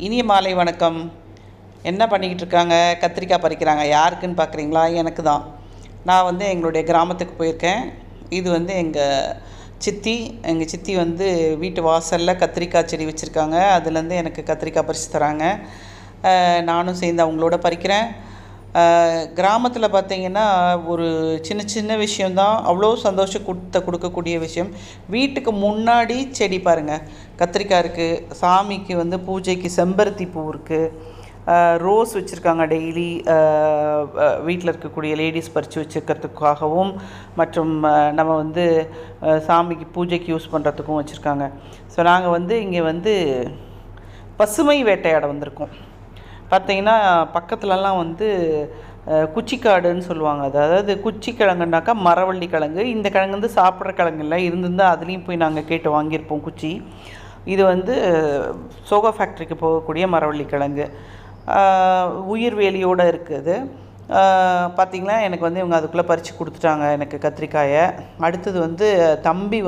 இனிய மாலை வணக்கம். என்ன பண்ணிக்கிட்டு இருக்காங்க? கத்திரிக்காய் பறிக்கிறாங்க. யாருக்குன்னு பார்க்குறீங்களா? எனக்கு தான். நான் எங்களுடைய கிராமத்துக்கு போயிருக்கேன். இது எங்கள் சித்தி வீட்டு வாசலில் கத்திரிக்காய் செடி வச்சுருக்காங்க. அதுலேருந்து எனக்கு கத்திரிக்காய் பறித்து தராங்க. நானும் சேர்ந்து அவங்களோட பறிக்கிறேன். கிராமத்தில் பார்த்திங்கன்னா ஒரு சின்ன சின்ன விஷயந்தான் அவ்வளோ சந்தோஷம் கொடுக்கக்கூடிய விஷயம். வீட்டுக்கு முன்னாடி செடி பாருங்கள், கத்திரிக்காய் இருக்குது. சாமிக்கு பூஜைக்கு செம்பருத்தி பூ இருக்குது. ரோஸ் வச்சுருக்காங்க. டெய்லி வீட்டில் இருக்கக்கூடிய லேடிஸ் பறித்து வச்சுருக்கிறதுக்காகவும் மற்றும் நம்ம சாமிக்கு பூஜைக்கு யூஸ் பண்ணுறதுக்கும் வச்சுருக்காங்க. ஸோ நாங்கள் இங்கே பசுமை வேட்டையாட வந்திருக்கோம். பார்த்திங்கன்னா பக்கத்துலலாம் குச்சிக்காடுன்னு சொல்லுவாங்க. அதாவது குச்சி கிழங்குனாக்கா மரவள்ளி கிழங்கு. இந்த கிழங்கு சாப்பிட்ற கிழங்கு இல்லை, இருந்திருந்தால் அதுலேயும் போய் நாங்கள் கேட்டு வாங்கியிருப்போம் குச்சி. இது சோகா ஃபேக்ட்ரிக்கு போகக்கூடிய மரவள்ளி கிழங்கு. உயிர் வேலியோடு இருக்குது. பார்த்திங்கன்னா எனக்கு இவங்க அதுக்குள்ளே பறித்து கொடுத்துட்டாங்க எனக்கு கத்திரிக்காயை. அடுத்தது தம்பி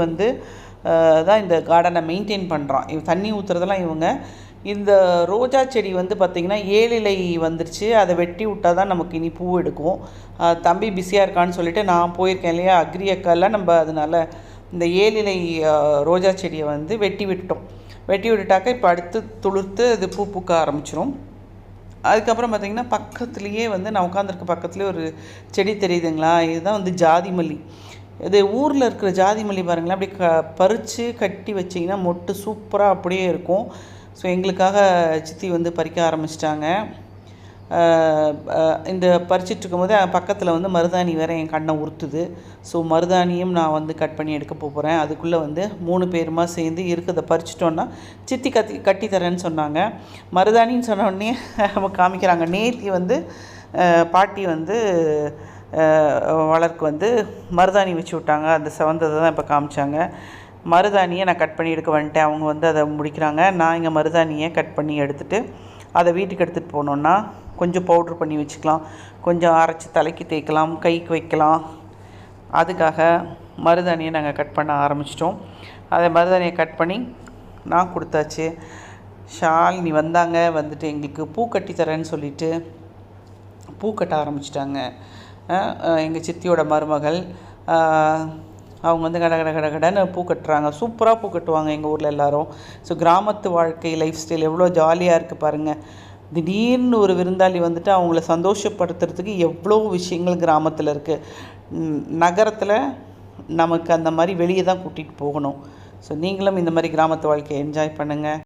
தான் இந்த கார்டனை மெயின்டைன் பண்ணுறான். தண்ணி ஊற்றுறதெல்லாம் இவங்க. இந்த ரோஜா செடி பார்த்திங்கன்னா 7 இலை வந்துருச்சு. அதை வெட்டி விட்டால் தான் நமக்கு இனி பூ எடுக்கும். தம்பி பிஸியாக இருக்கான்னு சொல்லிவிட்டு நான் போயிருக்கேன் இல்லையா, அக்ரி அக்கால நம்ம அதனால் இந்த 7 இலை ரோஜா செடியை வெட்டி விட்டுட்டோம். வெட்டி விட்டுட்டாக்கா இப்போ அடுத்து துளிர்த்து அது பூ பூக்க ஆரம்பிச்சிடும். அதுக்கப்புறம் பார்த்திங்கன்னா பக்கத்துலேயே நான் உட்காந்துருக்க பக்கத்துலேயே ஒரு செடி தெரியுதுங்களா, இதுதான் ஜாதி மல்லி. இது ஊரில் இருக்கிற ஜாதி மல்லி பாருங்களேன், அப்படி பறித்து கட்டி வச்சிங்கன்னா மொட்டு சூப்பராக அப்படியே இருக்கும். ஸோ எங்களுக்காக சித்தி பறிக்க ஆரம்பிச்சிட்டாங்க. இந்த பறிச்சிட்ருக்கும்போது பக்கத்தில் மருதாணி வேறு என் கண்ணை உறுத்துது. ஸோ மருதாணியும் நான் கட் பண்ணி எடுக்க போகிறேன். அதுக்குள்ளே 3 பேருமா சேர்ந்து இருக்கிறத பறிச்சிட்டோன்னா சித்தி கட்டி தரேன்னு சொன்னாங்க. மருதாணின்னு சொன்ன உடனே நம்ம காமிக்கிறாங்க. நேத்தி பாட்டி வளர்க்கு மருதாணி வச்சு விட்டாங்க. அந்த செவந்ததை தான் இப்போ காமிச்சாங்க. மருதாணியை நான் கட் பண்ணி எடுக்க வந்துட்டேன். அவங்க அதை முடிக்கிறாங்க. நான் இங்கே மருதாணியை கட் பண்ணி எடுத்துகிட்டு அதை வீட்டுக்கு எடுத்துகிட்டு போனோன்னா கொஞ்சம் பவுட்ரு பண்ணி வச்சுக்கலாம், கொஞ்சம் அரைச்சி தலைக்கு தேய்க்கலாம், கைக்கு வைக்கலாம். அதுக்காக மருதாணியை நாங்கள் கட் பண்ண ஆரம்பிச்சிட்டோம். அதை மருதாணியை கட் பண்ணி நான் கொடுத்தாச்சு. ஷாலினி வந்தாங்க. எங்களுக்கு பூ கட்டி தரேன்னு சொல்லிவிட்டு பூ கட்ட ஆரம்பிச்சிட்டாங்க. எங்கள் சித்தியோட மருமகள் அவங்க கடன்னு பூ கட்டுறாங்க. சூப்பராக பூ கட்டுவாங்க எங்கள் ஊரில் எல்லோரும். ஸோ கிராமத்து வாழ்க்கை லைஃப் ஸ்டைல் எவ்வளோ ஜாலியாக இருக்குது பாருங்கள். திடீர்னு ஒரு விருந்தாளி அவங்கள சந்தோஷப்படுத்துறதுக்கு எவ்வளோ விஷயங்கள் கிராமத்தில் இருக்குது. நகரத்தில் நமக்கு அந்த மாதிரி வெளியே தான் கூட்டிகிட்டு போகணும். ஸோ நீங்களும் இந்த மாதிரி கிராமத்து வாழ்க்கையை என்ஜாய் பண்ணுங்கள்.